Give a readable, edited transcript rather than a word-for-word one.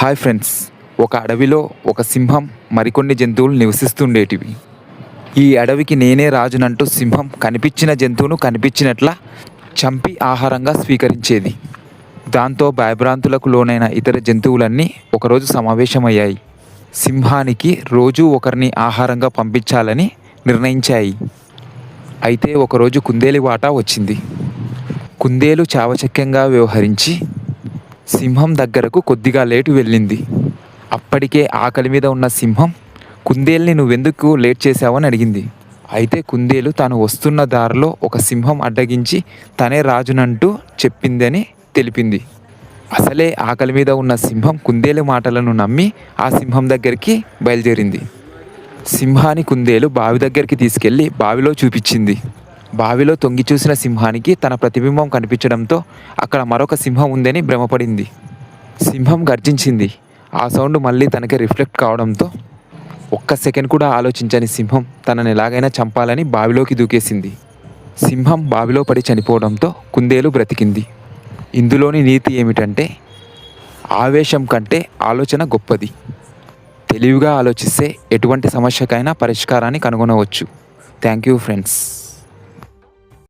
Hi friends, ఒక అడవిలో ఒక సింహం మరికొన్ని జంతువులు నివసిస్తుండేటివి. ఈ అడవికి నేనే రాజునంటూ సింహం కనిపించిన జంతువును కనిపించినట్లా చంపి ఆహారంగా స్వీకరించేది. దాంతో భయభ్రాంతులకు లోనైన ఇతర జంతువులన్నీ ఒకరోజు సమావేశమయ్యాయి. సింహానికి రోజూ ఒకరిని ఆహారంగా పంపించాలని నిర్ణయించాయి. అయితే ఒకరోజు కుందేలు వాటా వచ్చింది. కుందేలు చావచక్యంగా వ్యవహరించి సింహం దగ్గరకు కొద్దిగా లేటు వెళ్ళింది. అప్పటికే ఆకలి మీద ఉన్న సింహం కుందేల్ని నువ్వెందుకు లేట్ చేశావని అడిగింది. అయితే కుందేలు తాను వస్తున్న దారిలో ఒక సింహం అడ్డగించి తనే రాజునంటూ చెప్పిందని తెలిపింది. అసలే ఆకలి మీద ఉన్న సింహం కుందేలు మాటలను నమ్మి ఆ సింహం దగ్గరికి బయలుదేరింది. సింహాని కుందేలు బావి దగ్గరికి తీసుకెళ్ళి బావిలో చూపించింది. బావిలో తొంగి చూసిన సింహానికి తన ప్రతిబింబం కనిపించడంతో అక్కడ మరొక సింహం ఉందని భ్రమపడింది. సింహం గర్జించింది. ఆ సౌండ్ మళ్ళీ తనకి రిఫ్లెక్ట్ కావడంతో ఒక్క సెకండ్ కూడా ఆలోచించని సింహం తనని ఎలాగైనా చంపాలని బావిలోకి దూకేసింది. సింహం బావిలో పడి చనిపోవడంతో కుందేలు బ్రతికింది. ఇందులోని నీతి ఏమిటంటే, ఆవేశం కంటే ఆలోచన గొప్పది. తెలివిగా ఆలోచిస్తే ఎటువంటి సమస్యకైనా పరిష్కారాన్ని కనుగొనవచ్చు. Thank you friends.